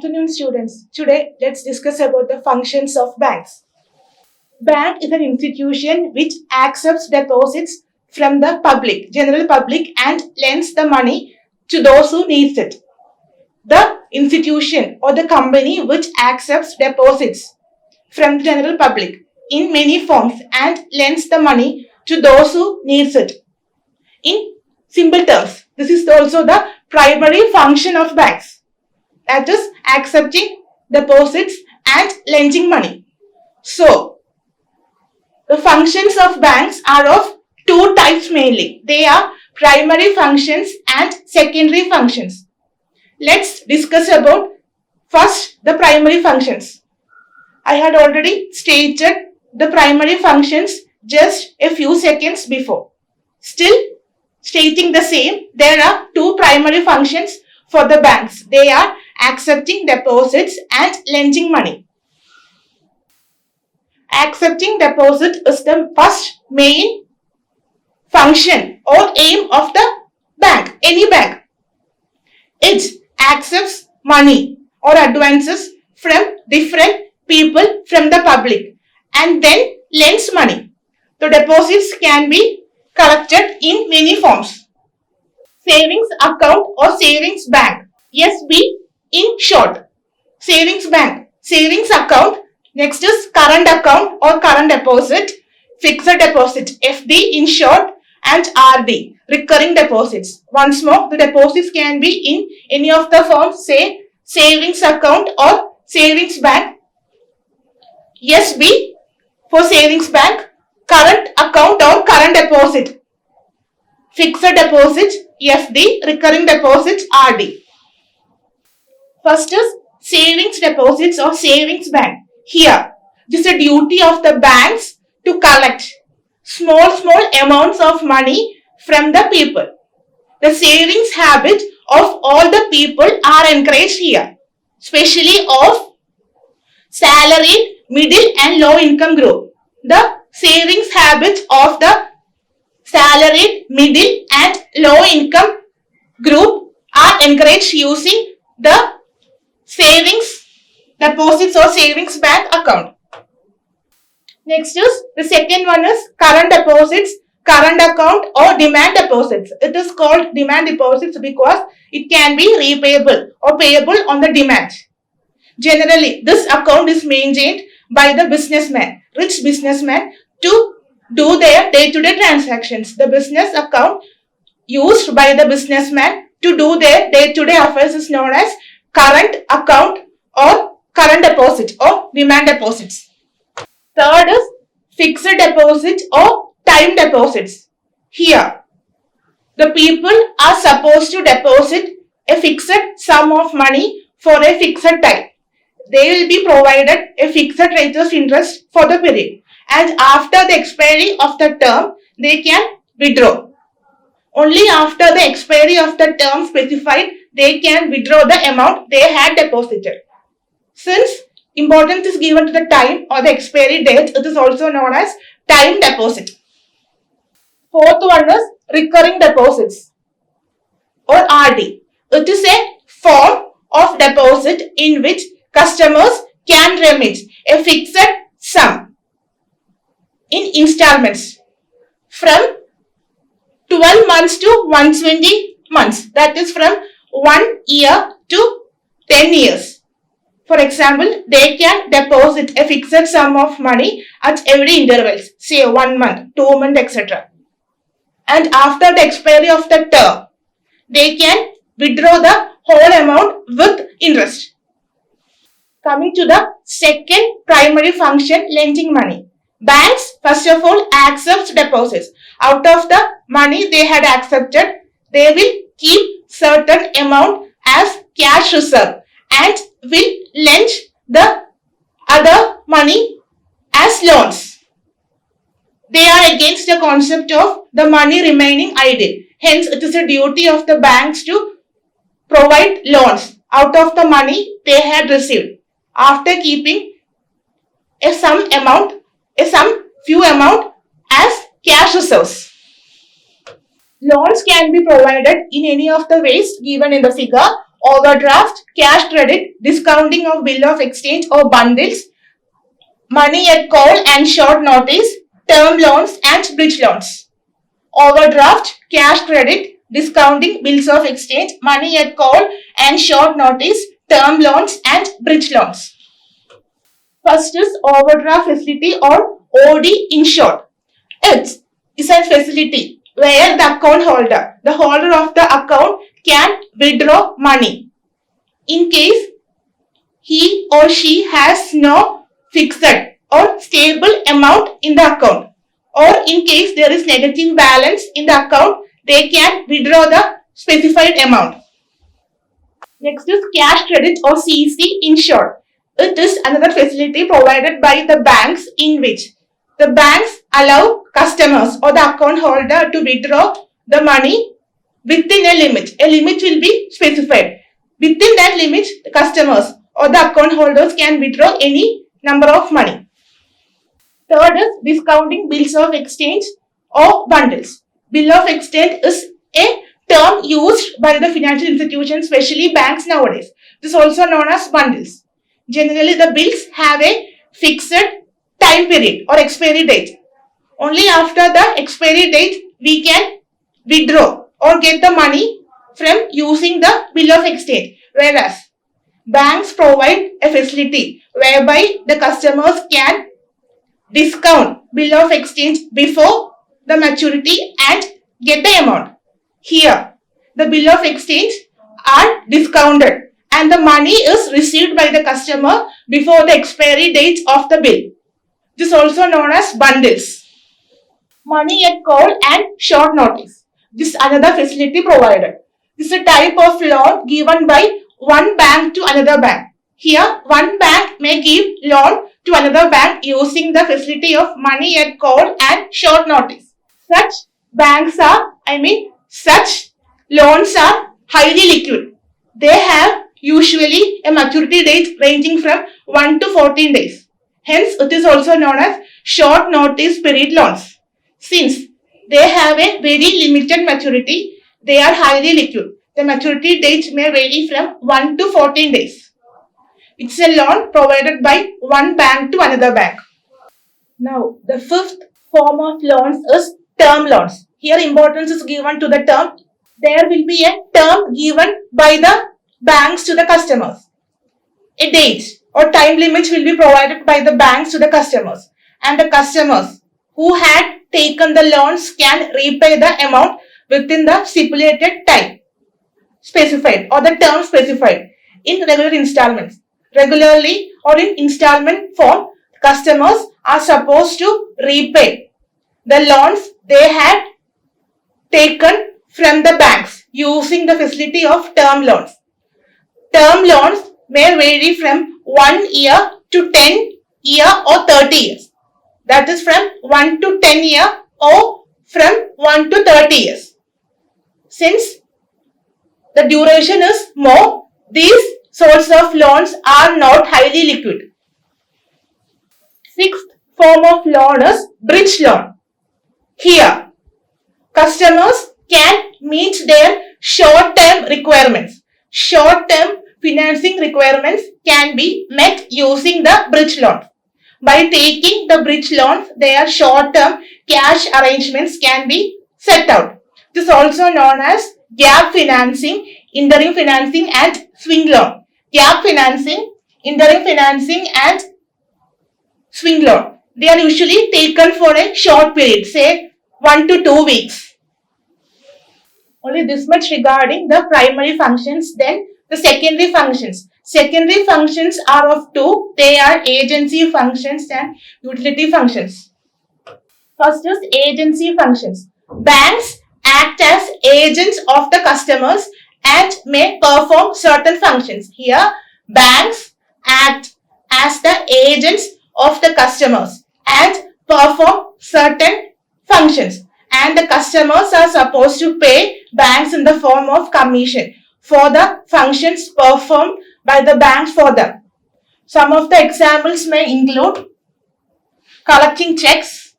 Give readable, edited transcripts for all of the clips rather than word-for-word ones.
afternoon, students. Today, let's discuss about the functions of banks. Bank is an institution which accepts deposits from the public, general public, and lends the money to those who needs it. The institution or the company which accepts deposits from the general public in many forms and lends the money to those who needs it. In simple terms, this is also the primary function of banks. That is accepting deposits and lending money. So, the functions of banks are of two types mainly. They are primary functions and secondary functions. Let's discuss about first the primary functions. I had already stated the primary functions just a few seconds before. Still stating the same, there are two primary functions for the banks. They are accepting deposits and lending money. Accepting deposit is the first main function or aim of the bank, any bank. It accepts money or advances from different people from the public and then lends money. The deposits can be collected in many forms. Savings account or savings bank, SB in short. Savings bank, savings account. Next is current account or current deposit, fixed deposit, FD in short, and RD, recurring deposits. Once more, the deposits can be in any of the forms, say savings account or savings bank, SB for savings bank, current account or current deposit, fixed deposit, FD, recurring deposits, RD. First is savings deposits or savings bank. Here, it is a duty of the banks to collect small amounts of money from the people. The savings habit of all the people are encouraged here, especially of salaried, middle and low income group. The savings habits of the salaried, middle and low income group are encouraged using the savings deposits or savings bank account. Next is the second one is current deposits, current account or demand deposits. It is called demand deposits because it can be repayable or payable on the demand. Generally, this account is maintained by the businessman, rich businessman, to do their day-to-day transactions. The business account used by the businessman to do their day-to-day affairs is known as current account or current deposit or demand deposits. Third is fixed deposit or time deposits. Here, the people are supposed to deposit a fixed sum of money for a fixed time. They will be provided a fixed rate of interest for the period, and after the expiry of the term, they can withdraw. Only after the expiry of the term specified, they can withdraw the amount they had deposited. Since importance is given to the time or the expiry date, it is also known as time deposit. Fourth one is recurring deposits or RD. It is a form of deposit in which customers can remit a fixed sum in installments from 12 months to 120 months. That is from 1 year to 10 years. For example, they can deposit a fixed sum of money at every intervals, say 1 month, 2 months, etc. And after the expiry of the term, they can withdraw the whole amount with interest. Coming to the second primary function, lending money. Banks, first of all, accept deposits. Out of the money they had accepted, they will keep certain amount as cash reserve and will lend the other money as loans. They are against the concept of the money remaining idle. Hence, it is a duty of the banks to provide loans out of the money they had received after keeping some few amount as cash reserves. Loans can be provided in any of the ways given in the figure, overdraft, cash credit, discounting of bill of exchange or bundles, money at call and short notice, term loans and bridge loans. Overdraft, cash credit, discounting bills of exchange, money at call and short notice, term loans and bridge loans. First is overdraft facility or OD in short. It is a facility where the account holder, the holder of the account can withdraw money in case he or she has no fixed or stable amount in the account, or in case there is negative balance in the account, they can withdraw the specified amount. Next is cash credit or CC in short. It is another facility provided by the banks in which the banks allow customers or the account holder to withdraw the money within a limit. A limit will be specified. Within that limit, the customers or the account holders can withdraw any number of money. Third is discounting bills of exchange or bundles. Bill of exchange is a term used by the financial institutions, especially banks nowadays. This is also known as bundles. Generally, the bills have a fixed time period or expiry date. Only after the expiry date, we can withdraw or get the money from using the bill of exchange. Whereas, banks provide a facility whereby the customers can discount bill of exchange before the maturity and get the amount. Here, the bill of exchange are discounted and the money is received by the customer before the expiry date of the bill. This is also known as bundles. Money at call and short notice. This is another facility provided. This is a type of loan given by one bank to another bank. Here, one bank may give loan to another bank using the facility of money at call and short notice. Such loans are highly liquid. They have usually a maturity date ranging from 1 to 14 days. Hence, it is also known as short notice period loans. Since they have a very limited maturity, they are highly liquid. The maturity date may vary from 1 to 14 days. It's a loan provided by one bank to another bank. Now, the fifth form of loans is term loans. Here, importance is given to the term. There will be a term given by the banks to the customers. A date or time limit will be provided by the banks to the customers, and the customers who had taken the loans can repay the amount within the stipulated time specified or the term specified in regular installments. Regularly or in installment form, customers are supposed to repay the loans they had taken from the banks using the facility of term loans. Term loans may vary from 1 year to 10 year or 30 years. That is from 1 to 10 year or from 1 to 30 years. Since the duration is more, these sorts of loans are not highly liquid. Sixth form of loan is bridge loan. Here, customers can meet their short-term requirements. Short-term financing requirements can be met using the bridge loan. By taking the bridge loans, their short-term cash arrangements can be set out. This is also known as gap financing, interim financing and swing loan. Gap financing, interim financing and swing loan. They are usually taken for a short period, say 1 to 2 weeks. Only this much regarding the primary functions. Then the secondary functions. Secondary functions are of two. They are agency functions and utility functions. First is agency functions. Banks act as agents of the customers and may perform certain functions. Here, banks act as the agents of the customers and perform certain functions. And the customers are supposed to pay banks in the form of commission for the functions performed by the banks for them. Some of the examples may include collecting checks,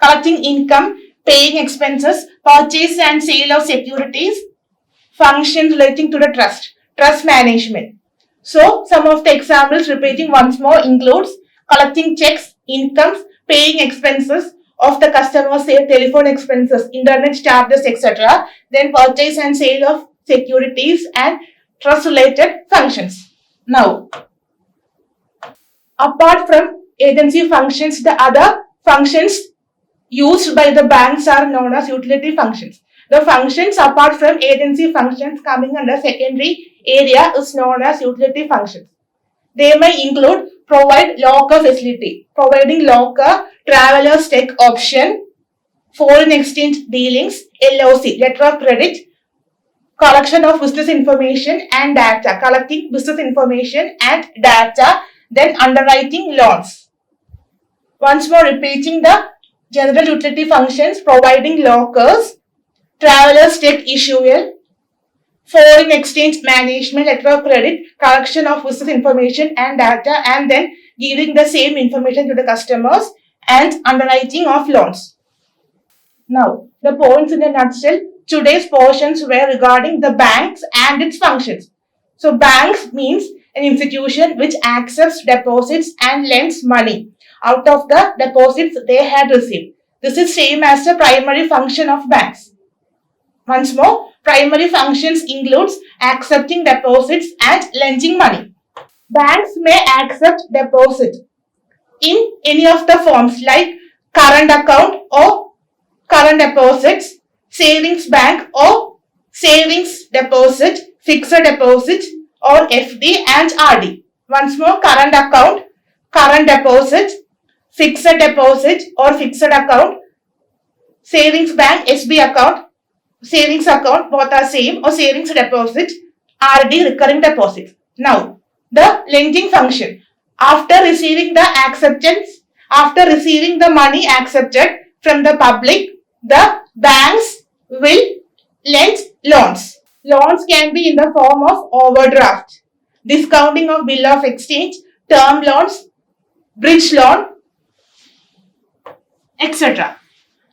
collecting income, paying expenses, purchase and sale of securities, functions relating to the trust management. So, some of the examples repeating once more includes collecting checks, incomes, paying expenses of the customers, say telephone expenses, internet charges, etc. Then purchase and sale of securities and trust-related functions. Now, apart from agency functions, the other functions used by the banks are known as utility functions. The functions apart from agency functions coming under secondary area is known as utility functions. They may include provide locker facility, providing locker, traveler's check option, foreign exchange dealings, LOC, letter of credit, collection of business information and data, collecting business information and data, then underwriting loans. Once more repeating the general utility functions, providing lockers, traveler's check issuer, foreign exchange management, letter of credit, collection of business information and data, and then giving the same information to the customers, and underwriting of loans. Now, the points in a nutshell, today's portions were regarding the banks and its functions. So, banks means an institution which accepts deposits and lends money out of the deposits they had received. This is same as the primary function of banks. Once more, primary functions includes accepting deposits and lending money. Banks may accept deposit in any of the forms like current account or current deposits, savings bank or savings deposit, fixed deposit or FD and RD. Once more, current account, current deposit, fixed deposit or fixed account, savings bank, SB account, savings account, both are same, or savings deposit, RD, recurring deposit. Now, the lending function. After receiving the money accepted from the public, the banks will lend loans. Loans can be in the form of overdraft, discounting of bill of exchange, term loans, bridge loan, etc.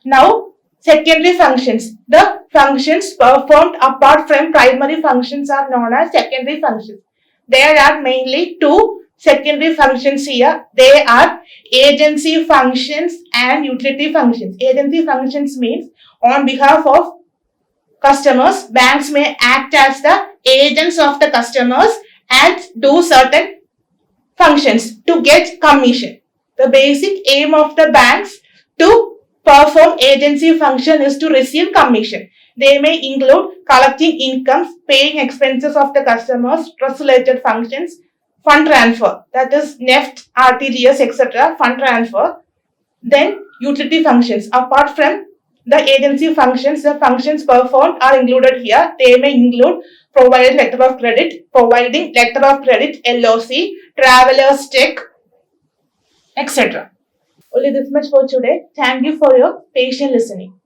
Now, secondary functions. The functions performed apart from primary functions are known as secondary functions. There are mainly two secondary functions here. They are agency functions and utility functions. Agency functions means on behalf of customers, banks may act as the agents of the customers and do certain functions to get commission. The basic aim of the banks to perform agency function is to receive commission. They may include collecting incomes, paying expenses of the customers, trust-related functions, fund transfer, that is NEFT, RTGS, etc., fund transfer. Then utility functions. Apart from the agency functions, the functions performed are included here. They may include providing letter of credit, LOC, traveler's check, etc. Only this much for today. Thank you for your patient listening.